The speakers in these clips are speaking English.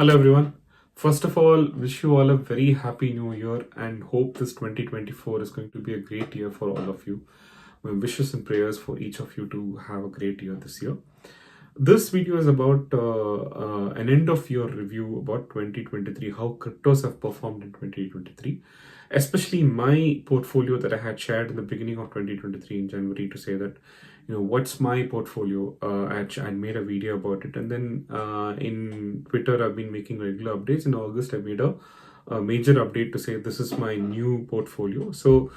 Hello everyone. First of all, wish you all a very happy new year and hope this 2024 is going to be a great year for all of you. My wishes and prayers for each of you to have a great year this year. This video is about an end of year review about 2023, how cryptos have performed in 2023, especially my portfolio that I had shared in the beginning of 2023 in January to say that, what's my portfolio. I made a video about it, and then in Twitter I've been making regular updates. In August I made a major update to say this is my new portfolio. So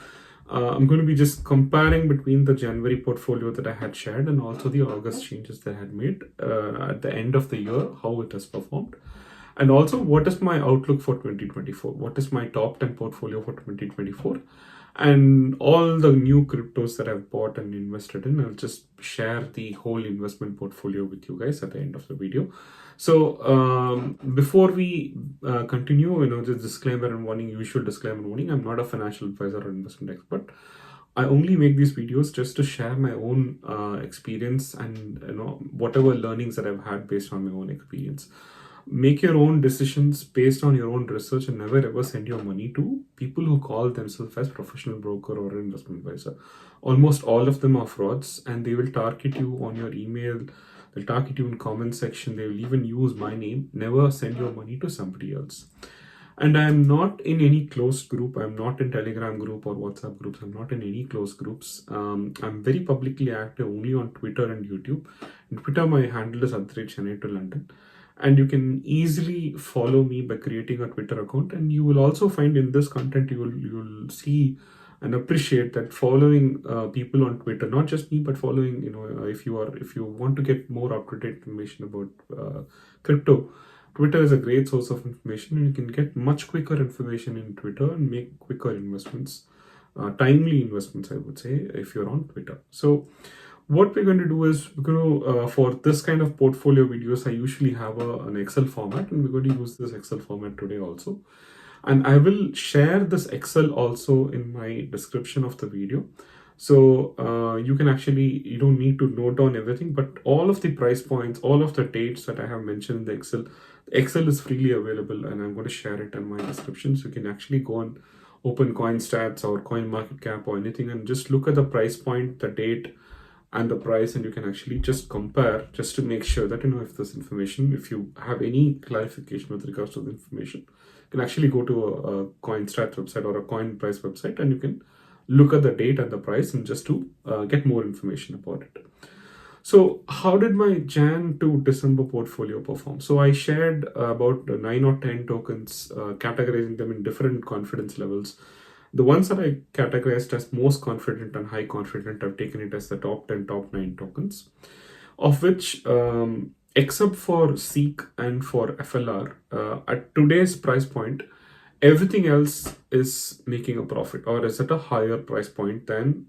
I'm going to be just comparing between the January portfolio that I had shared and also the August changes that I had made at the end of the year, how it has performed. And also, what is my outlook for 2024? What is my top 10 portfolio for 2024? And all the new cryptos that I've bought and invested in, I'll just share the whole investment portfolio with you guys at the end of the video. So before we continue, just disclaimer and warning, usual disclaimer and warning, I'm not a financial advisor or investment expert. I only make these videos just to share my own experience and whatever learnings that I've had based on my own experience. Make your own decisions based on your own research and never ever send your money to people who call themselves as professional broker or investment advisor. Almost all of them are frauds, and they will target you on your email. They'll target you in comment section. They will even use my name. Never send your money to somebody else. And I'm not in any closed group. I'm not in Telegram group or WhatsApp groups. I'm not in any closed groups. I'm very publicly active only on Twitter and YouTube. In Twitter, my handle is @Chennai to London. And you can easily follow me by creating a Twitter account. And you will also find in this content, you will see and appreciate that following people on Twitter, not just me, but following, if you want to get more up-to-date information about crypto, Twitter is a great source of information, and you can get much quicker information in Twitter and make quicker investments, timely investments, I would say, if you're on Twitter. So what we're going to do is we're going to, for this kind of portfolio videos, I usually have an Excel format, and we're going to use this Excel format today also. And I will share this Excel also in my description of the video. So you can actually, you don't need to note down everything, but all of the price points, all of the dates that I have mentioned in the Excel is freely available, and I'm going to share it in my description. So you can actually go and open CoinStats or CoinMarketCap or anything and just look at the price point, the date, and the price, and you can actually just compare just to make sure that if this information, if you have any clarification with regards to the information, you can actually go to a CoinStats website or a coin price website, and you can look at the date and the price and just to get more information about it. So how did my Jan to December portfolio perform? So I shared about 9 or 10 tokens, categorizing them in different confidence levels. The ones that I categorized as most confident and high confident, I've taken it as the top 10, top 9 tokens, of which, except for Seek and for FLR, at today's price point, everything else is making a profit or is at a higher price point than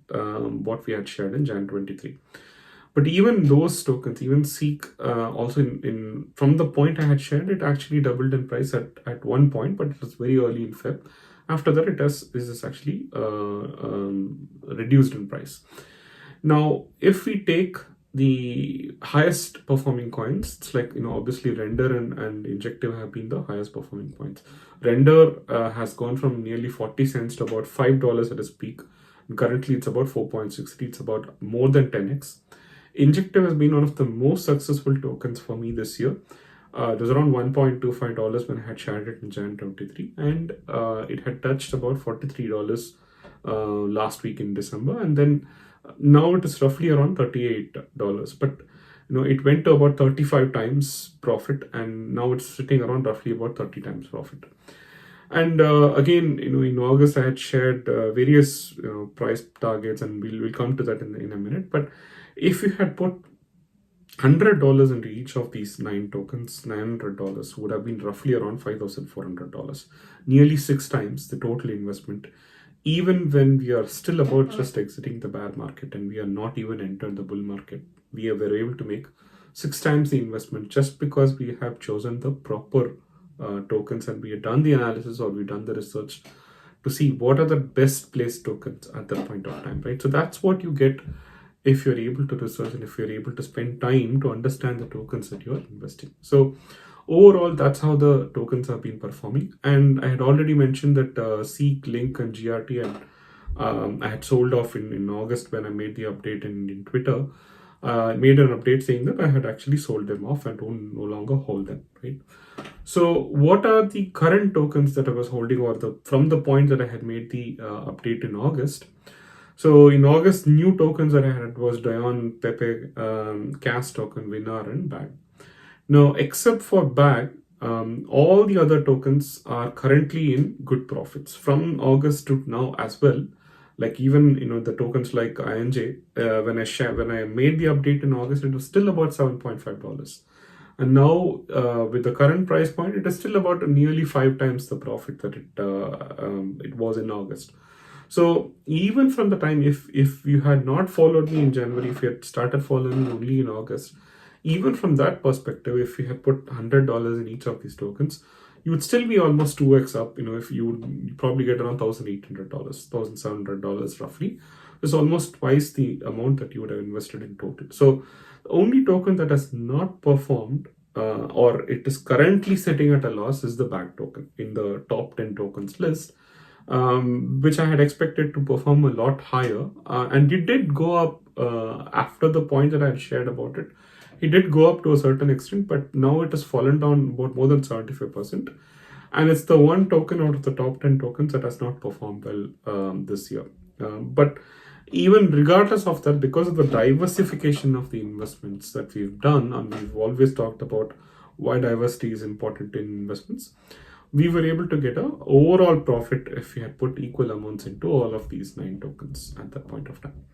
what we had shared in Jan 23. But even those tokens, even Seek, also in from the point I had shared, it actually doubled in price at one point, but it was very early in Feb. After that, this is actually reduced in price. Now, if we take the highest performing coins, it's like, obviously Render and Injective have been the highest performing coins. Render has gone from nearly 40 cents to about $5 at its peak. And currently, it's about 4.63. It's about more than 10x. Injective has been one of the most successful tokens for me this year. It was around $1.25 when I had shared it in Jan 23, and it had touched about $43 last week in December, and then now it is roughly around $38. But it went to about 35 times profit, and now it's sitting around roughly about 30 times profit. And again, in August I had shared various price targets, and we'll come to that in a minute. But if you had put $100 into each of these 9 tokens, $900 would have been roughly around $5,400, nearly 6 times the total investment. Even when we are still about just exiting the bear market and we are not even entered the bull market, we were able to make 6 times the investment just because we have chosen the proper tokens, and we have done the analysis or we've done the research to see what are the best placed tokens at that point of time, right? So that's what you get if you're able to research and if you're able to spend time to understand the tokens that you're investing. So overall, that's how the tokens have been performing. And I had already mentioned that Seek, Link, and GRT, and I had sold off in August when I made the update in Twitter. I made an update saying that I had actually sold them off and don't no longer hold them, right? So what are the current tokens that I was holding, or from the point that I had made the update in August? So in August, new tokens that I had was DYOR, Pepe, CAS token, Winar, and Bag. Now, except for Bag, all the other tokens are currently in good profits from August to now as well. Like even the tokens like INJ, when I made the update in August, it was still about $7.5, and now with the current price point, it is still about nearly 5 times the profit that it was in August. So even from the time, if you had not followed me in January, if you had started following me only in August, even from that perspective, if you had put $100 in each of these tokens, you would still be almost 2x up. If you would probably get around $1,800, $1,700 roughly. It's almost twice the amount that you would have invested in total. So the only token that has not performed, or it is currently sitting at a loss, is the Bag token in the top 10 tokens list, which I had expected to perform a lot higher. And it did go up after the point that I had shared about it. It did go up to a certain extent, but now it has fallen down about more than 75%. And it's the one token out of the top 10 tokens that has not performed well this year. But even regardless of that, because of the diversification of the investments that we've done, and we've always talked about why diversity is important in investments, we were able to get an overall profit if we had put equal amounts into all of these 9 tokens at that point of time.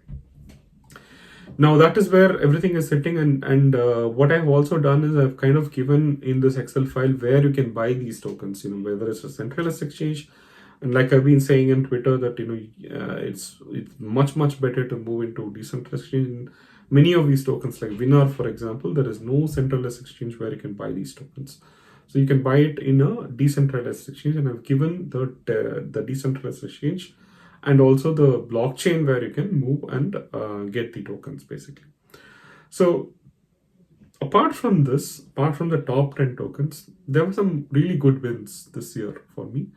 Now that is where everything is sitting, and what I've also done is I've kind of given in this Excel file where you can buy these tokens, whether it's a centralized exchange. And like I've been saying in Twitter that it's much better to move into decentralized exchange. Many of these tokens, like Winar for example, there is no centralized exchange where you can buy these tokens. So you can buy it in a decentralized exchange, and I've given the decentralized exchange and also the blockchain where you can move and get the tokens basically. So apart from the top 10 tokens, there were some really good wins this year for me.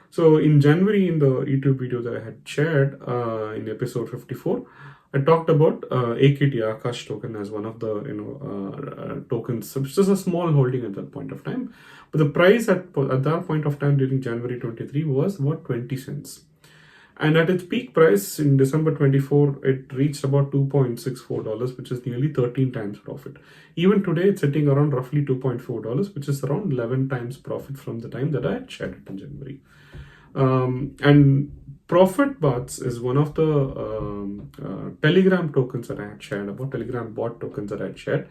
So in January, in the YouTube video that I had shared in episode 54, I talked about AKT Akash token as one of the tokens, which is a small holding at that point of time. But the price at that point of time during January 23 was about 20 cents. And at its peak price in December 24, it reached about $2.64, which is nearly 13 times profit. Even today, it's sitting around roughly $2.4, which is around 11 times profit from the time that I had shared it in January. And Profit Bots is one of the Telegram tokens that I had shared about, Telegram bot tokens that I had shared.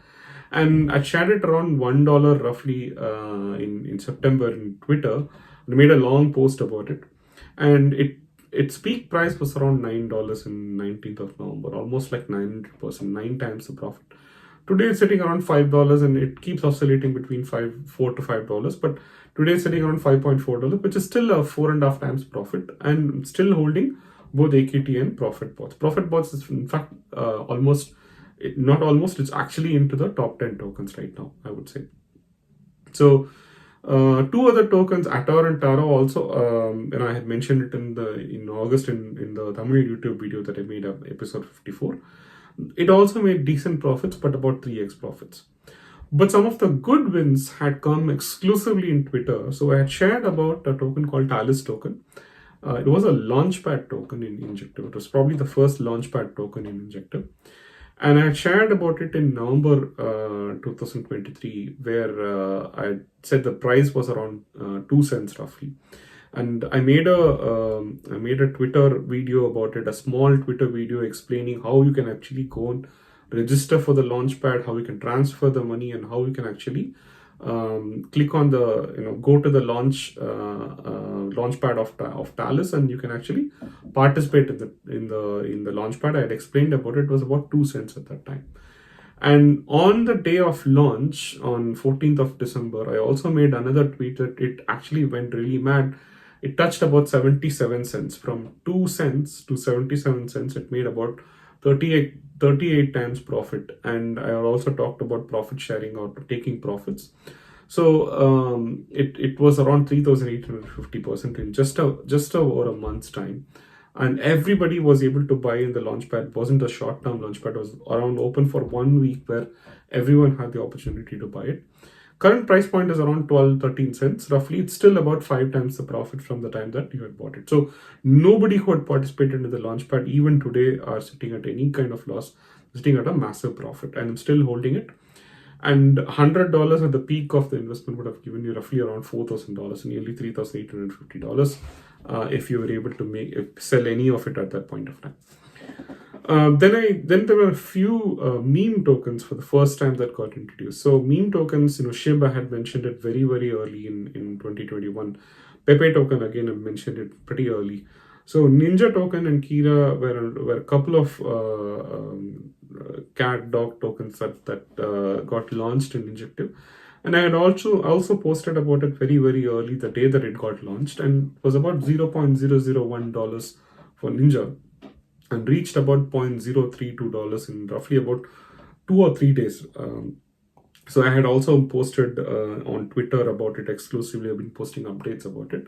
And I shared it around $1 roughly in September in Twitter. I made a long post about it. And its peak price was around $9 in 19th of November, almost like 900%, 9 times the profit. Today it's sitting around $5 and it keeps oscillating between $4 to $5. But today it's sitting around $5.4, which is still a 4.5 times profit, and still holding both AKT and Profit Bots. Profit Bots is in fact it's actually into the top 10 tokens right now, I would say. So two other tokens, Atar and Taro, also, and I had mentioned it in August in the Tamil YouTube video that I made of episode 54. It also made decent profits, but about 3x profits. But some of the good wins had come exclusively in Twitter. So I had shared about a token called Talus token. It was a launchpad token in Injective. It was probably the first launchpad token in Injective. And I had shared about it in November 2023, where I said the price was around 2 cents roughly. And I made a Twitter video about it, a small Twitter video explaining how you can actually go and register for the launchpad, how you can transfer the money, and how you can actually click on go to the launchpad of Talus, and you can actually participate in the launchpad. I had explained about it. It was about 2 cents at that time. And on the day of launch, on 14th of December, I also made another tweet that it actually went really mad. It touched about 77 cents. From 2 cents to 77 cents, it made about 38 times profit. And I also talked about profit sharing or taking profits. So it was around 3,850% in just over a month's time, and everybody was able to buy in the launchpad. It wasn't a short-term launchpad; it was around open for 1 week, where everyone had the opportunity to buy it. Current price point is around 12-13 cents. Roughly, it's still about 5 times the profit from the time that you had bought it. So nobody who had participated in the launchpad even today are sitting at any kind of loss, sitting at a massive profit, and I'm still holding it. And $100 at the peak of the investment would have given you roughly around $4,000, nearly $3,850, if you were able to sell any of it at that point of time. Then there were a few meme tokens for the first time that got introduced. So meme tokens, Shib, I had mentioned it very early in 2021. Pepe token, again, I mentioned it pretty early. So Ninja token and Kira were a couple of cat dog tokens that got launched in Injective. And I had also posted about it very early, the day that it got launched, and it was about $0.001 for Ninja, and reached about $0.032 in roughly about 2 or 3 days. So I had also posted on Twitter about it exclusively. I've been posting updates about it.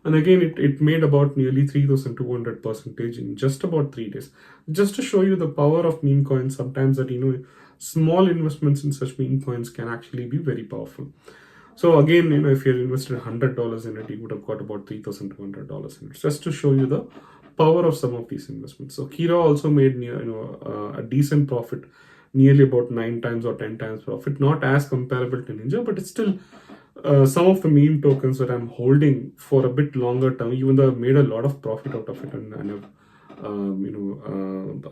And again, it made about nearly 3,200% in just about 3 days. Just to show you the power of meme coins, sometimes that, small investments in such meme coins can actually be very powerful. So again, if you had invested $100 in it, you would have got about $3,200 in it. Just to show you the power of some of these investments. So Kira also made a decent profit, nearly about 9 times or 10 times profit. Not as comparable to Ninja, but it's still some of the meme tokens that I'm holding for a bit longer term, even though I've made a lot of profit out of it, and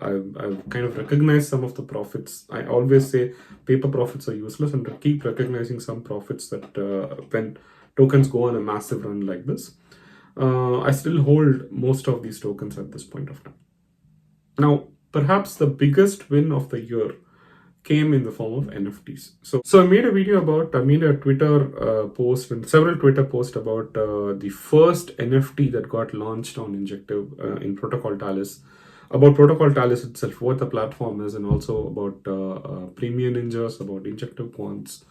I've kind of recognized some of the profits. I always say paper profits are useless, and I keep recognizing some profits that when tokens go on a massive run like this. I still hold most of these tokens at this point of time. Now, perhaps the biggest win of the year came in the form of NFTs. So I made a Twitter post and several Twitter posts about the first NFT that got launched on Injective in Protocol Talis, about Protocol Talis itself, what the platform is, and also about Premium Ninjas, about Injective Quants,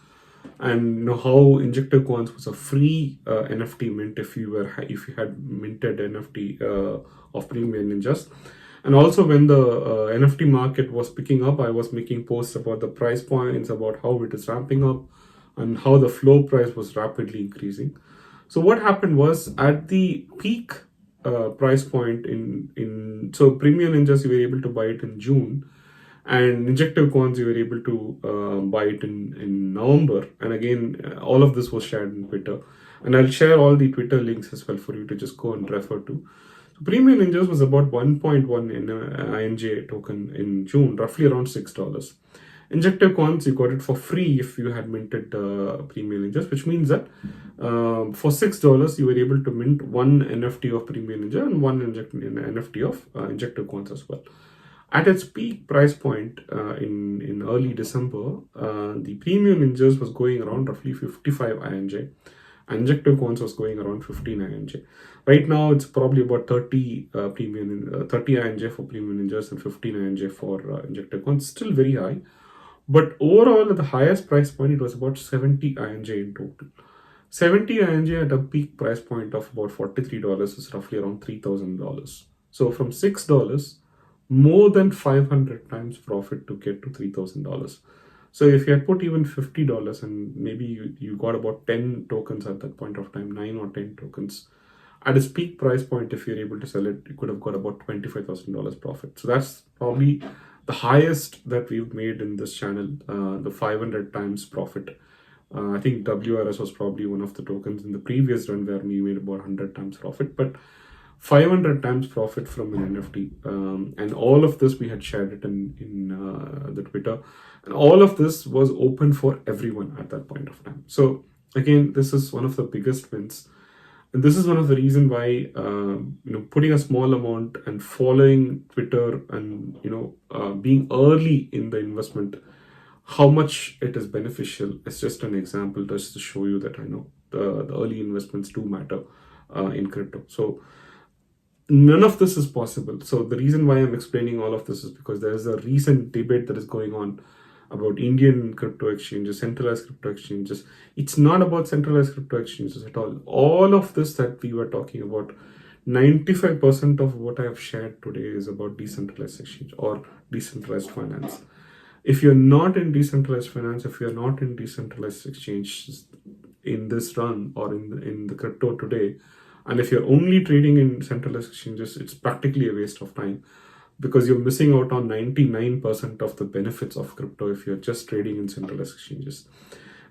and how Injective Quants was a free NFT mint if you had minted NFT of Premium Ninjas. And also when the NFT market was picking up, I was making posts about the price points, about how it is ramping up, and how the floor price was rapidly increasing. So what happened was, at the peak price point so Premium Ninjas, you were able to buy it in June, and Injective Coins, you were able to buy it in November. And again, all of this was shared in Twitter, and I'll share all the Twitter links as well for you to just go and refer to. Premium Ninjas was about 1.1 in INJ token in June, roughly around $6. Injective Coins, you got it for free if you had minted Premium Ninjas, which means that for $6, you were able to mint one NFT of Premium Ninja and one NFT of Injective Coins as well. At its peak price point in early December, the Premium Ninjas was going around roughly 55 INJ. Injective Coins was going around 15 INJ. Right now, it's probably about 30 INJ for Premium Ninjas and 15 INJ for Injective Coins. Still very high. But overall, at the highest price point, it was about 70 INJ in total. 70 INJ at a peak price point of about $43 is roughly around $3,000. So from $6, more than 500 times profit to get to $3,000. So if you had put even $50 and maybe you got about 10 tokens at that point of time, 9 or 10 tokens, at its peak price point, if you're able to sell it, you could have got about $25,000 profit. So that's probably the highest that we've made in this channel, the 500 times profit. I think WRS was probably one of the tokens in the previous run where we made about 100 times profit, but 500 times profit from an NFT. And all of this, we had shared it in the Twitter. And all of this was open for everyone at that point of time. So again, this is one of the biggest wins. And this is one of the reasons why, putting a small amount and following Twitter and, being early in the investment, how much it is beneficial is just an example just to show you that I know the early investments do matter in crypto. So none of this is possible. So the reason why I'm explaining all of this is because there is a recent debate that is going on about Indian crypto exchanges, centralized crypto exchanges. It's not about centralized crypto exchanges at all. All of this that we were talking about, 95% of what I have shared today is about decentralized exchange or decentralized finance. If you're not in decentralized finance, if you're not in decentralized exchanges in this run or in the crypto today, and if you're only trading in centralized exchanges, it's practically a waste of time because you're missing out on 99% of the benefits of crypto if you're just trading in centralized exchanges.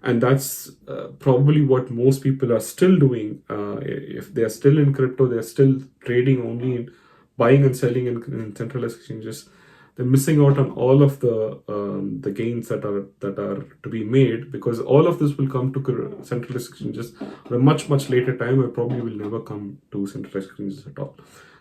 And that's probably what most people are still doing. If they're still in crypto, they're still trading only in buying and selling in centralized exchanges. They're missing out on all of the gains that are to be made, because all of this will come to centralized exchanges at a much later time, or probably will never come to centralized exchanges at all.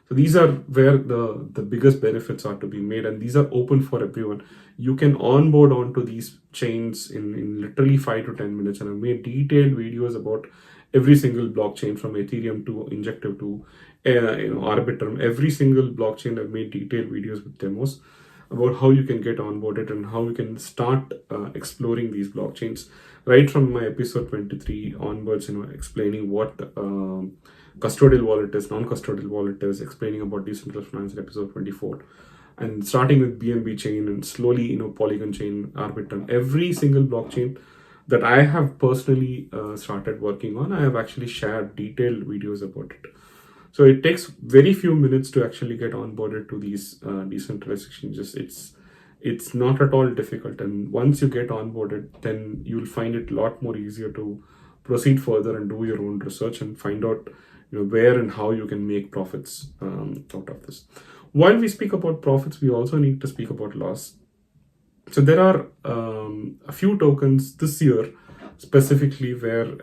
So these are where the biggest benefits are to be made, and these are open for everyone. You can onboard onto these chains in literally 5 to 10 minutes, and I've made detailed videos about every single blockchain, from Ethereum to Injective to Arbitrum. Every single blockchain I've made detailed videos with demos about how you can get onboarded and how you can start exploring these blockchains. Right from my episode 23 onwards, explaining what custodial wallet is, non-custodial wallet is, explaining about decentralized finance in episode 24, and starting with BNB chain and slowly, Polygon chain, Arbitrum, every single blockchain that I have personally started working on, I have actually shared detailed videos about it. So it takes very few minutes to actually get onboarded to these decentralized exchanges. It's not at all difficult, and once you get onboarded, then you'll find it a lot more easier to proceed further and do your own research and find out where and how you can make profits out of this. While we speak about profits, we also need to speak about loss. So there are a few tokens this year specifically where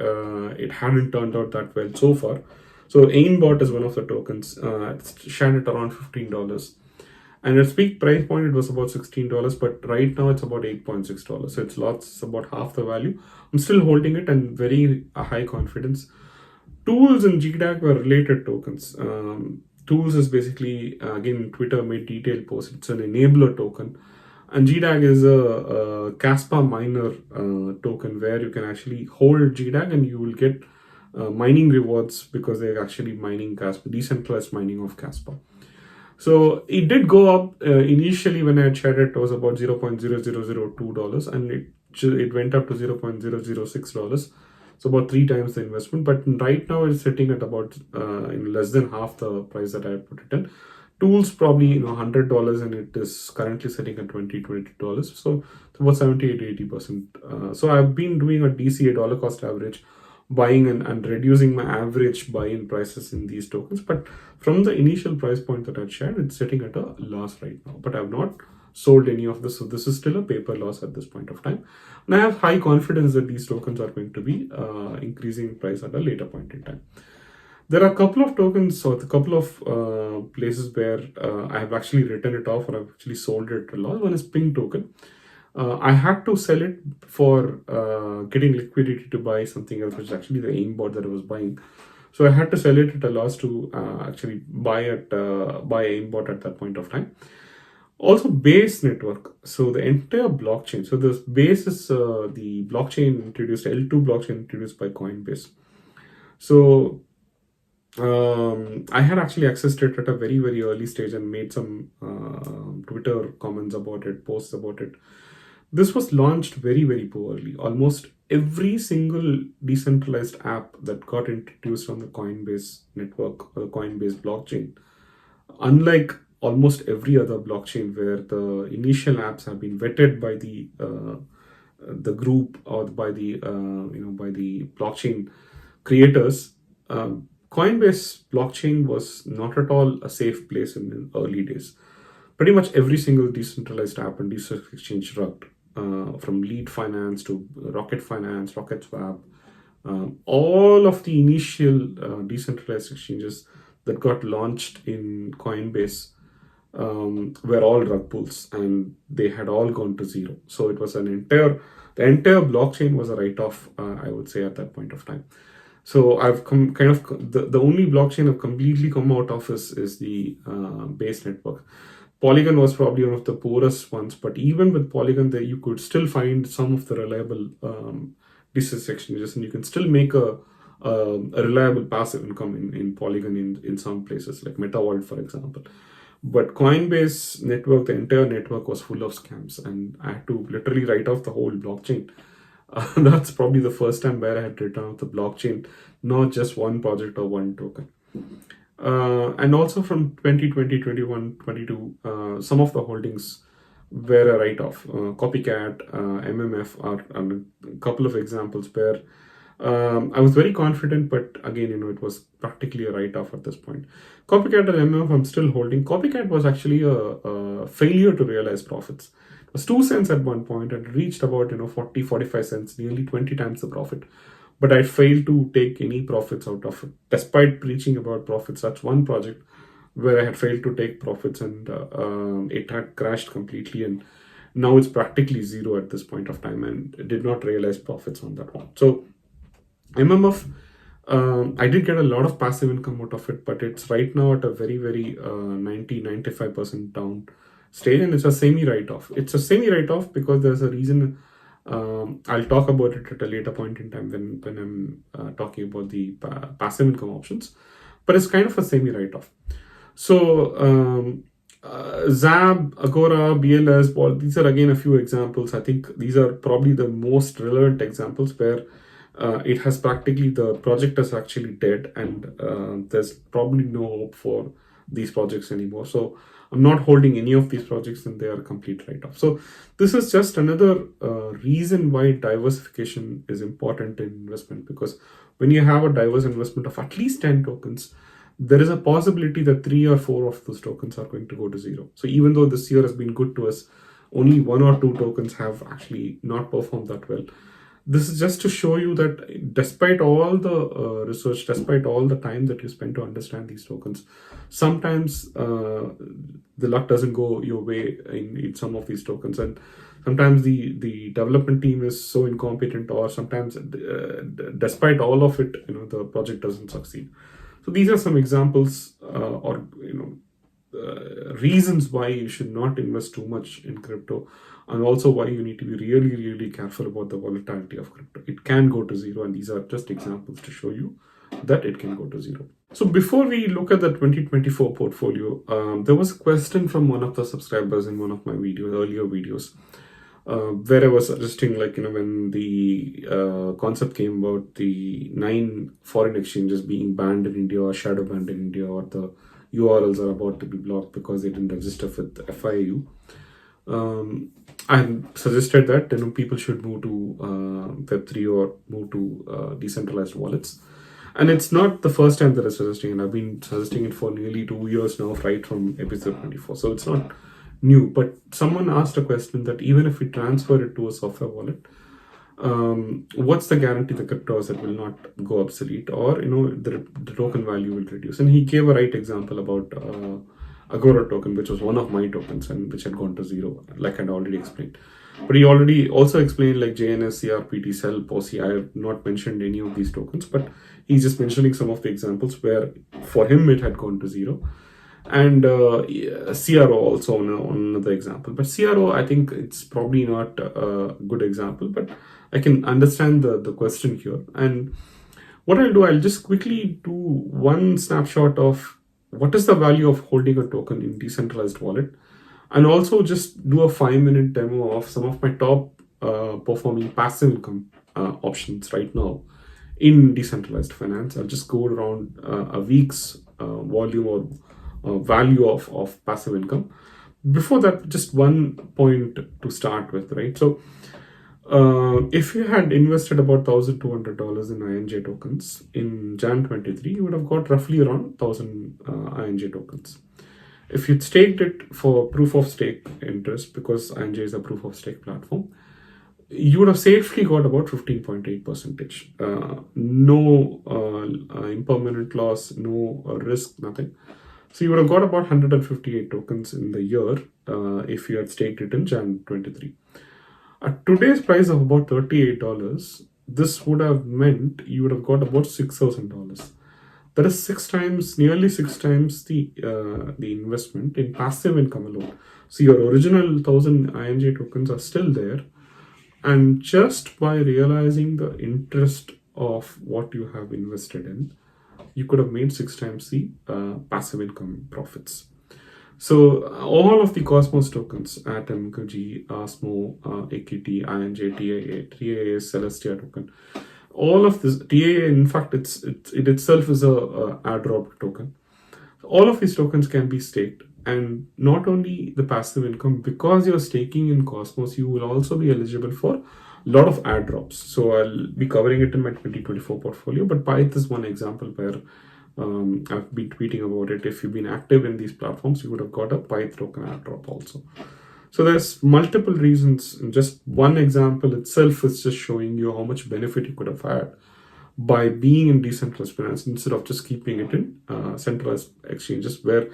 it hadn't turned out that well so far. So Aimbot is one of the tokens. It's shared at around $15. And its peak price point, it was about $16, but right now it's about $8.6. So it's about half the value. I'm still holding it and very high confidence. Tools and Gdag were related tokens. Tools is basically, again, Twitter made detailed posts. It's an enabler token. And Gdag is a Caspa miner token where you can actually hold Gdag and you will get mining rewards because they're actually mining Caspa, decentralized mining of Caspa. So it did go up initially when I had shared it was about $0.0002, and it went up to $0.006. So about 3 times the investment. But right now it's sitting at about less than half the price that I put it in. Tools probably $100, and it is currently sitting at $22. So it's about 78-80%. So I've been doing a DCA, dollar cost average, buying and reducing my average buy-in prices in these tokens. But from the initial price point that I shared, it's sitting at a loss right now. But I've not sold any of this, so this is still a paper loss at this point of time. And I have high confidence that these tokens are going to be increasing in price at a later point in time. There are a couple of tokens or a couple of places where I have actually written it off or I've actually sold it at a loss. One is Ping token. I had to sell it for getting liquidity to buy something else, which is actually the aimbot that I was buying. So I had to sell it at a loss to actually buy aimbot at that point of time. Also, Base network. So the entire blockchain. So this Base is the blockchain introduced, L2 blockchain introduced by Coinbase. So I had actually accessed it at a very early stage and made some Twitter comments about it, posts about it. This was launched very poorly. Almost every single decentralized app that got introduced on the Coinbase network or the Coinbase blockchain, unlike almost every other blockchain where the initial apps have been vetted by the group or by the by the blockchain creators, Coinbase blockchain was not at all a safe place in the early days. Pretty much every single decentralized app and decentralized exchange rugged, from Lead Finance to Rocket Finance, Rocket Swap, all of the initial decentralized exchanges that got launched in Coinbase were all rug pulls, and they had all gone to zero. So it was the entire blockchain was a write-off, I would say, at that point of time. So I've the only blockchain I've completely come out of is the Base network. Polygon was probably one of the poorest ones, but even with Polygon, there you could still find some of the reliable business exchanges, and you can still make a reliable passive income in Polygon in some places like MetaVault, for example. But Coinbase network, the entire network was full of scams, and I had to literally write off the whole blockchain. That's probably the first time where I had written off the blockchain, not just one project or one token. And also from 2020, 21, 22, some of the holdings were a write-off. Copycat, MMF are a couple of examples where I was very confident, but again, it was practically a write-off at this point. Copycat and MMF, I'm still holding. Copycat was actually a failure to realize profits. It was 2 cents at one point and reached about 40, 45 cents, nearly 20 times the profit. But I failed to take any profits out of it, despite preaching about profits. That's one project where I had failed to take profits, and it had crashed completely, and now it's practically zero at this point of time, and did not realize profits on that one. So MMF, I did get a lot of passive income out of it, but it's right now at a very, very 95% down stage, and it's a semi write-off. It's a semi write-off because there's a reason. I'll talk about it at a later point in time when I'm talking about the passive income options, but it's kind of a semi write-off. So ZAB, Agora, BLS, Ball, these are again a few examples. I think these are probably the most relevant examples where it has practically, the project is actually dead, and there's probably no hope for these projects anymore. So I'm not holding any of these projects, and they are a complete write-off. So this is just another reason why diversification is important in investment, because when you have a diverse investment of at least 10 tokens, there is a possibility that 3 or 4 of those tokens are going to go to zero. So even though this year has been good to us, only 1 or 2 tokens have actually not performed that well. This is just to show you that despite all the research, despite all the time that you spend to understand these tokens, sometimes the luck doesn't go your way in some of these tokens, and sometimes the development team is so incompetent, or sometimes despite all of it, the project doesn't succeed. So these are some examples or reasons why you should not invest too much in crypto, and also why you need to be really, really careful about the volatility of crypto. It can go to zero, and these are just examples to show you that it can go to zero. So before we look at the 2024 portfolio, there was a question from one of the subscribers in one of my earlier videos, where I was suggesting, when the concept came about the 9 foreign exchanges being banned in India, or shadow banned in India, or the URLs are about to be blocked because they didn't register with FIU. I suggested that people should move to Web3 or move to decentralized wallets. And it's not the first time that I'm suggesting, and I've been suggesting it for nearly 2 years now, right from episode 24. So it's not new, but someone asked a question that even if we transfer it to a software wallet, what's the guarantee the crypto asset will not go obsolete, or the token value will reduce? And he gave a right example about Agora token, which was one of my tokens and which had gone to zero, like I'd already explained. But he already also explained like JNS, CRPT, Cell, POSI. I have not mentioned any of these tokens, but he's just mentioning some of the examples where for him it had gone to zero. And CRO also on another example. But CRO, I think it's probably not a good example, but I can understand the question here. And what I'll do, I'll just quickly do one snapshot of what is the value of holding a token in decentralized wallet, and also just do a 5-minute demo of some of my top performing passive income options right now in decentralized finance. I'll just go around a week's volume or value of passive income. Before that, just one point to start with, right? So if you had invested about $1,200 in INJ tokens in Jan 23, you would have got roughly around 1,000 INJ tokens. If you'd staked it for proof of stake interest, because INJ is a proof of stake platform, you would have safely got about 15.8%. No impermanent loss, no risk, nothing. So you would have got about 158 tokens in the year if you had staked it in Jan 23. At today's price of about $38, this would have meant you would have got about $6,000. That is nearly six times the investment in passive income alone. So your original 1,000 INJ tokens are still there, and just by realizing the interest of what you have invested in, you could have made six times the passive income profits. So all of the Cosmos tokens, Atom, G, Osmo, AKT, INJ, TAA, Celestia token, all of this TAA, in fact, it itself is a airdrop token. All of these tokens can be staked, and not only the passive income, because you're staking in Cosmos, you will also be eligible for a lot of airdrops. So I'll be covering it in my 2024 portfolio, but Pyth is one example where I've been tweeting about it. If you've been active in these platforms, you would have got a Pyth token airdrop also. So there's multiple reasons. And just one example itself is just showing you how much benefit you could have had by being in decentralized finance instead of just keeping it in centralized exchanges where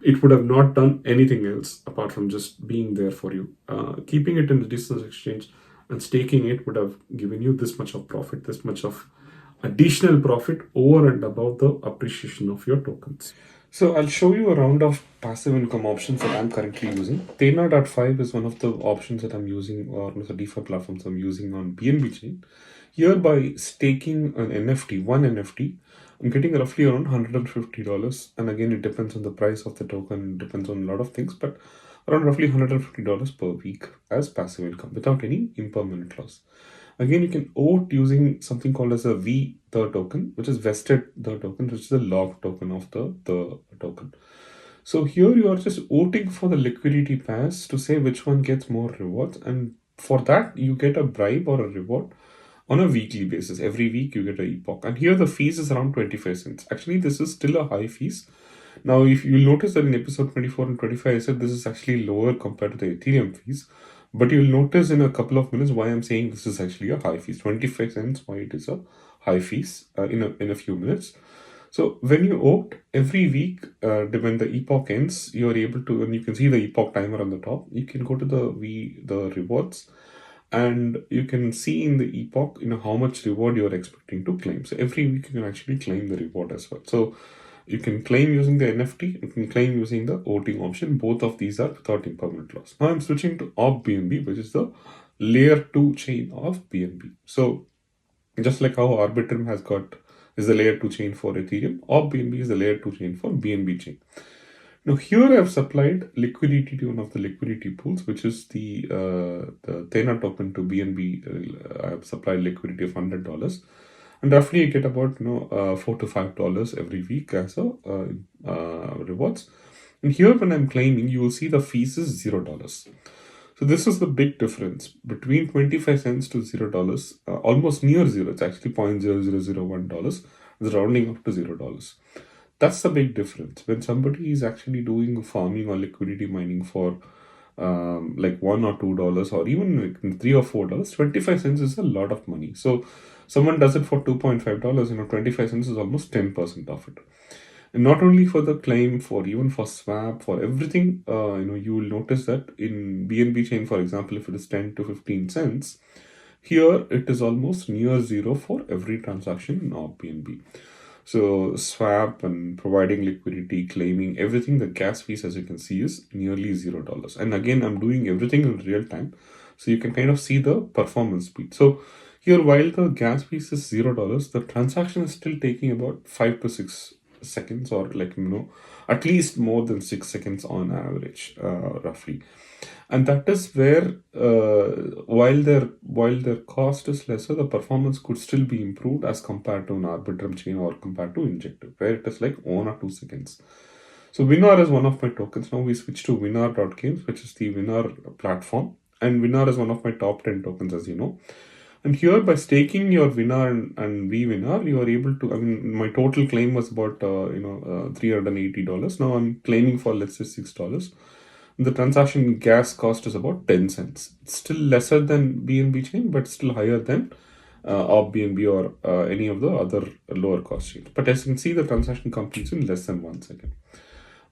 it would have not done anything else apart from just being there for you. Keeping it in the decentralized exchange and staking it would have given you this much of profit, this much of additional profit over and above the appreciation of your tokens. So I'll show you a round of passive income options that I'm currently using. Thena.5 is one of the options that I'm using, or one of the DeFi platforms I'm using on BNB chain. Here, by staking an NFT, one NFT, I'm getting roughly around $150. And again, it depends on the price of the token, it depends on a lot of things, but around roughly $150 per week as passive income without any impermanent loss. Again, you can vote using something called as a the token, which is vested the token, which is the log token of the token. So here you are just voting for the liquidity pairs to say which one gets more rewards, and for that you get a bribe or a reward on a weekly basis. Every week you get a epoch, and here the fees is around 25 cents. Actually, this is still a high fees. Now, if you'll notice that in episode 24 and 25, I said this is actually lower compared to the Ethereum fees. But you'll notice in a couple of minutes why I'm saying this is actually a high fees. 25 cents, why it is a high fees in a few minutes. So when you vote, every week, when the epoch ends, you're able to, and you can see the epoch timer on the top, you can go to the rewards, and you can see in the epoch, how much reward you're expecting to claim. So every week you can actually claim the reward as well. So you can claim using the NFT, you can claim using the voting option. Both of these are without impermanent loss. Now I'm switching to BNB, which is the layer 2 chain of BNB. So just like how Arbitrum is the layer 2 chain for Ethereum, BNB is the layer 2 chain for BNB chain. Now here I have supplied liquidity to one of the liquidity pools, which is the Thena token to BNB. I have supplied liquidity of $100. And roughly you get about $4 to $5 every week as a rewards. And here when I'm claiming, you will see the fees is $0. So this is the big difference between 25 cents to $0, almost near zero. It's actually $0.0001. It's rounding up to $0. That's the big difference. When somebody is actually doing farming or liquidity mining for like $1 or $2, or even like $3 or $4, 25 cents is a lot of money. So someone does it for $2.5, 25 cents is almost 10% of it. And not only for the claim, even for swap, for everything, you will notice that in BNB chain, for example, if it is 10 to 15 cents, here it is almost near zero for every transaction in BNB. So swap and providing liquidity, claiming, everything, the gas fees, as you can see, is nearly $0. And again, I'm doing everything in real time, so you can kind of see the performance speed. So here, while the gas fees is $0, the transaction is still taking about 5 to 6 seconds, or at least more than 6 seconds on average, roughly. And that is where while their cost is lesser, the performance could still be improved as compared to an Arbitrum chain or compared to Injective, where it is like 1 or 2 seconds. So WinR is one of my tokens. Now we switch to WinR.games, which is the WinR platform, and WinR is one of my top 10 tokens, as you know. And here, by staking your WinR and VWinR, you are able to, my total claim was about, $380. Now I'm claiming for, let's say, $6. The transaction gas cost is about 10 cents. It's still lesser than BNB chain, but still higher than BNB or any of the other lower cost chains. But as you can see, the transaction completes in less than 1 second.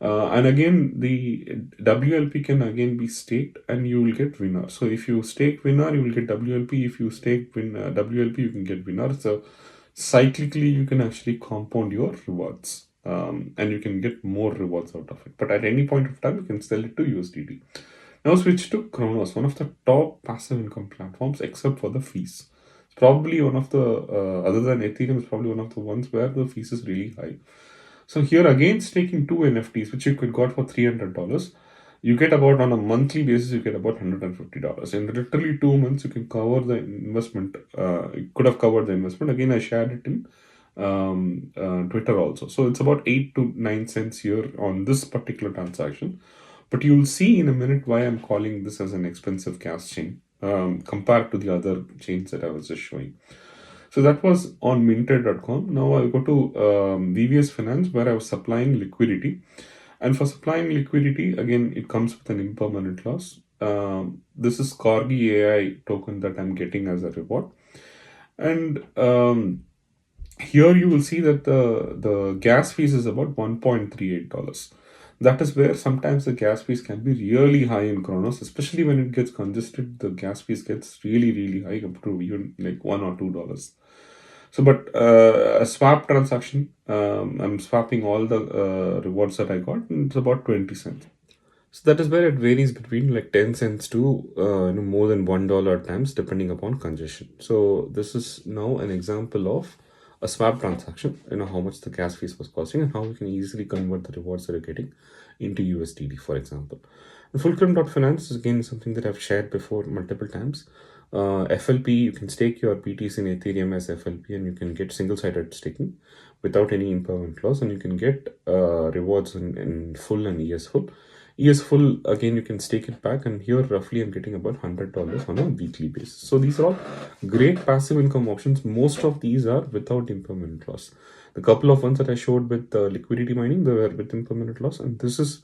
And again, the WLP can again be staked, and you will get WinR. So if you stake WinR, you will get WLP. If you stake WLP, you can get WinR. It's cyclically you can actually compound your rewards, and you can get more rewards out of it. But at any point of time, you can sell it to USDT. Now switch to Kronos, one of the top passive income platforms, except for the fees. It's probably one of the, other than Ethereum, it's probably one of the ones where the fees is really high. So here again, staking two NFTs, which you could got for $300, you get about, on a monthly basis, you get about $150. In literally 2 months, you can cover the investment. You could have covered the investment. Again, I shared it in Twitter also. So it's about 8 to 9 cents here on this particular transaction. But you'll see in a minute why I'm calling this as an expensive gas chain compared to the other chains that I was just showing. So that was on minted.com. Now I'll go to VVS Finance, where I was supplying liquidity. And for supplying liquidity, again, it comes with an impermanent loss. This is Corgi AI token that I'm getting as a reward. And here you will see that the gas fees is about $1.38. That is where sometimes the gas fees can be really high in Kronos, especially when it gets congested. The gas fees gets really, really high, up to even like $1 or $2. So, but a swap transaction, I'm swapping all the rewards that I got, and it's about 20 cents. So that is where it varies between like 10 cents to more than $1 at times, depending upon congestion. So this is now an example of a swap transaction, how much the gas fees was costing and how we can easily convert the rewards that you're getting into USDT, for example. The Fulcrum.finance is again something that I've shared before multiple times. FLP, you can stake your PTs in Ethereum as FLP, and you can get single-sided staking without any impermanent loss, and you can get rewards in full and ES full. ES full, again, you can stake it back, and here roughly I'm getting about $100 on a weekly basis. So these are all great passive income options. Most of these are without impermanent loss. The couple of ones that I showed with liquidity mining, they were with impermanent loss, and this is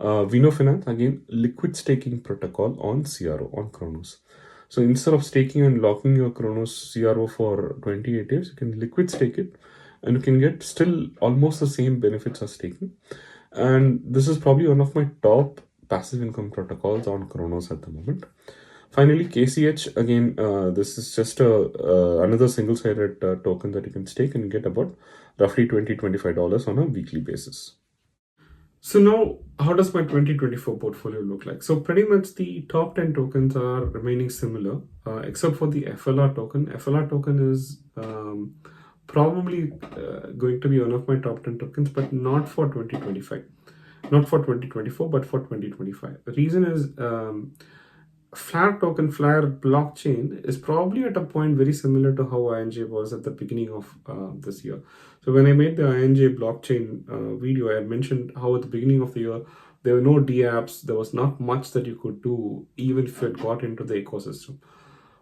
Vino Finance, again, liquid staking protocol on CRO, on Kronos. So instead of staking and locking your Kronos CRO for 28 days, you can liquid stake it, and you can get still almost the same benefits as staking. And this is probably one of my top passive income protocols on Kronos at the moment. Finally, KCH, again, this is just another single-sided token that you can stake and get about roughly $20-25 on a weekly basis. So now, how does my 2024 portfolio look like? So pretty much the top 10 tokens are remaining similar, except for the FLR token. FLR token is probably going to be one of my top 10 tokens, but not for 2025. Not for 2024, but for 2025. The reason is Flare token, Flare blockchain is probably at a point very similar to how INJ was at the beginning of this year. So when I made the INJ blockchain video, I had mentioned how at the beginning of the year, there were no dApps, there was not much that you could do, even if you had got into the ecosystem.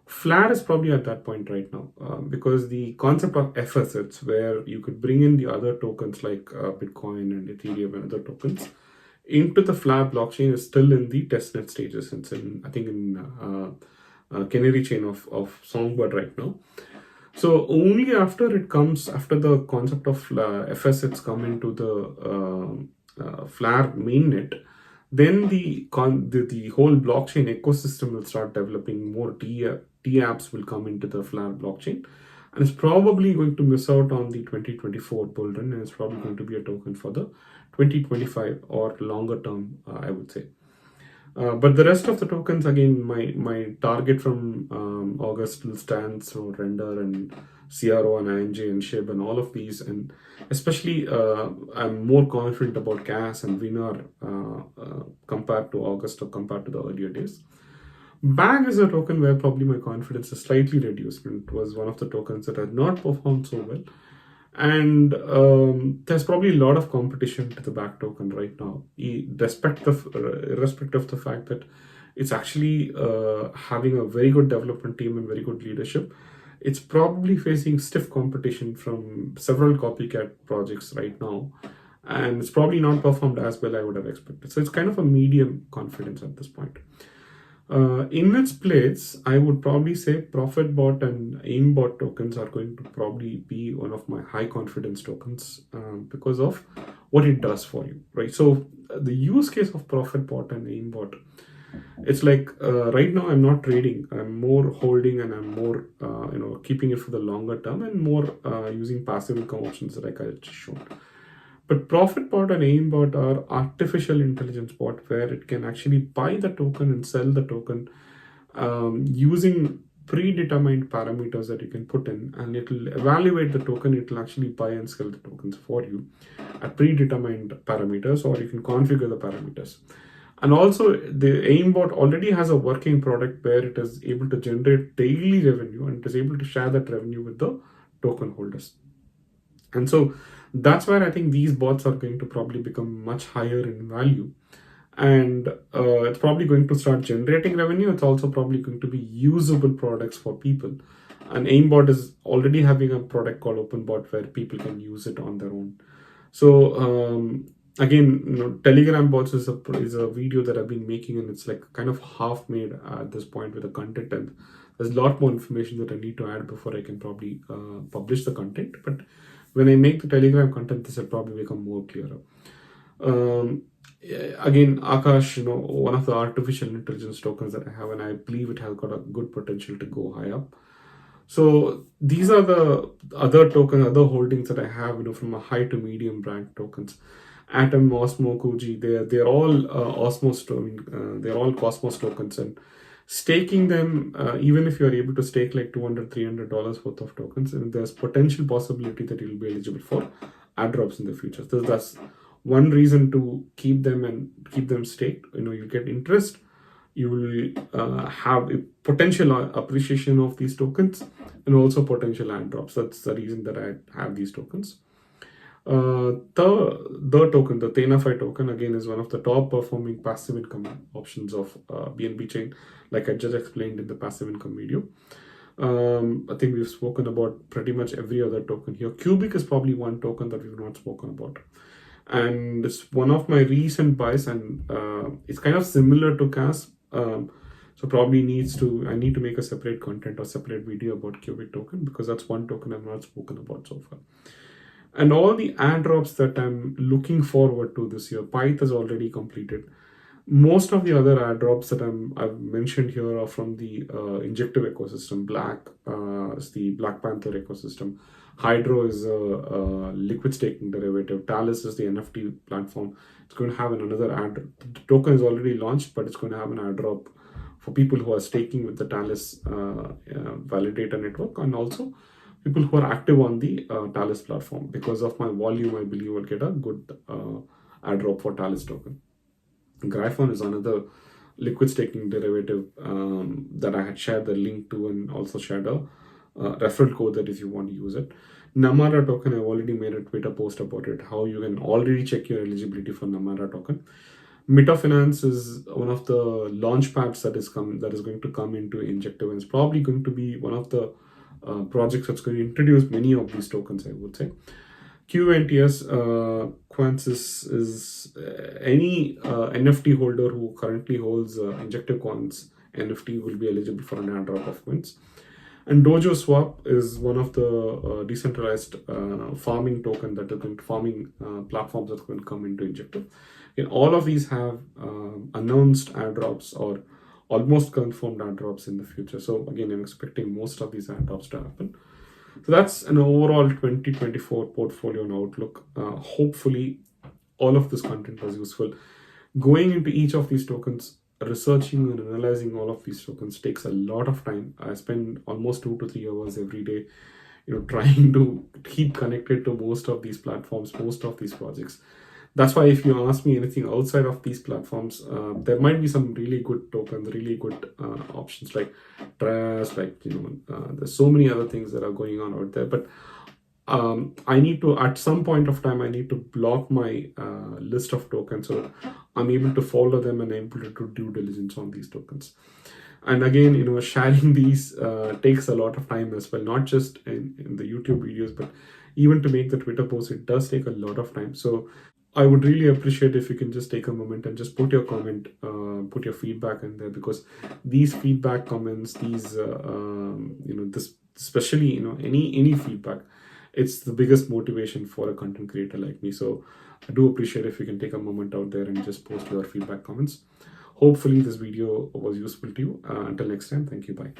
Flare is probably at that point right now because the concept of F assets, where you could bring in the other tokens like Bitcoin and Ethereum and other tokens into the Flare blockchain, is still in the testnet stages. It's in, I think, in Canary chain of Songbird right now. So only after it comes, after the concept of F assets come into the Flare mainnet, then the whole blockchain ecosystem will start developing. More dApps will come into the Flare blockchain, and it's probably going to miss out on the 2024 bull run, and it's probably going to be a token for the 2025 or longer term, I would say. But the rest of the tokens, again, my target from August still stands. So Render and CRO and INJ and SHIB and all of these, and especially I'm more confident about Gas and Winner compared to August or compared to the earlier days. BAG is a token where probably my confidence is slightly reduced. It was one of the tokens that had not performed so well. And there's probably a lot of competition to the BAG token right now, irrespective of the fact that it's actually having a very good development team and very good leadership. It's probably facing stiff competition from several copycat projects right now, and it's probably not performed as well I would have expected. So it's kind of a medium confidence at this point. In its place, I would probably say ProfitBot and AimBot tokens are going to probably be one of my high confidence tokens because of what it does for you, right? So the use case of ProfitBot and AimBot It's like right now I'm not trading. I'm more holding, and I'm more keeping it for the longer term, and more using passive income options like I just showed. But profit bot and aim bot are artificial intelligence bot where it can actually buy the token and sell the token using predetermined parameters that you can put in, and it will evaluate the token. It will actually buy and sell the tokens for you at predetermined parameters, or you can configure the parameters. And also, the aimbot already has a working product where it is able to generate daily revenue, and it is able to share that revenue with the token holders. And so that's where I think these bots are going to probably become much higher in value. And it's probably going to start generating revenue. It's also probably going to be usable products for people. And aimbot is already having a product called OpenBot where people can use it on their own. So again, Telegram bots is a video that I've been making, and it's like kind of half made at this point with the content, and there's a lot more information that I need to add before I can probably publish the content. But when I make the Telegram content, this will probably become more clearer. Again, Akash, one of the artificial intelligence tokens that I have, and I believe it has got a good potential to go high up. So these are the other tokens, other holdings that I have, from a high to medium rank tokens. Atom, Osmo, Kuji, they're all Osmos. They're all Cosmos tokens, and staking them, even if you're able to stake like $200-$300 worth of tokens, and there's potential possibility that you'll be eligible for airdrops in the future. So that's one reason to keep them and keep them staked. You get interest, you will have a potential appreciation of these tokens, and also potential airdrops. That's the reason that I have these tokens. The token, the ThenaFi token, again is one of the top performing passive income options of BNB chain, like I just explained in the passive income video. I think we've spoken about pretty much every other token here. Cubic is probably one token that we've not spoken about, and it's one of my recent buys, and it's kind of similar to CAS. So probably I need to make a separate content or separate video about Cubic token, because that's one token I've not spoken about so far. And all the airdrops that I'm looking forward to this year, Pyth has already completed. Most of the other airdrops that I've mentioned here are from the injective ecosystem. Black is the Black Panther ecosystem. Hydro is a liquid staking derivative. Talus is the NFT platform. It's going to have another airdrop. The token is already launched, but it's going to have an airdrop for people who are staking with the Talus validator network, and also people who are active on the Talus platform. Because of my volume, I believe I'll get a good airdrop for Talus token. Gryphon is another liquid staking derivative that I had shared the link to, and also shared a referral code that if you want to use it. Namara token, I've already made a Twitter post about it, how you can already check your eligibility for Namara token. Metafinance is one of the launch pads that is going to come into Injective, and it's probably going to be one of the projects that's going to introduce many of these tokens, I would say. QNTS, Quants is any NFT holder who currently holds Injective Quants NFT will be eligible for an airdrop of coins. And Dojo Swap is one of the decentralized farming token that are going to farming platforms that's going to come into Injective. And all of these have announced airdrops or almost confirmed airdrops in the future. So again, I'm expecting most of these airdrops to happen. So that's an overall 2024 portfolio and outlook. Hopefully, all of this content was useful. Going into each of these tokens, researching and analyzing all of these tokens takes a lot of time. I spend almost 2 to 3 hours every day, trying to keep connected to most of these platforms, most of these projects. That's why if you ask me anything outside of these platforms, there might be some really good tokens, really good options like Trust, there's so many other things that are going on out there. But I need to, at some point of time, I need to block my list of tokens so I'm able to follow them and able to do due diligence on these tokens. And again, sharing these takes a lot of time as well, not just in the YouTube videos, but even to make the Twitter posts, it does take a lot of time. So I would really appreciate if you can just take a moment and just put your comment, put your feedback in there, because these feedback comments, these, this, especially, any feedback, it's the biggest motivation for a content creator like me. So I do appreciate if you can take a moment out there and just post your feedback comments. Hopefully this video was useful to you. Until next time, thank you. Bye.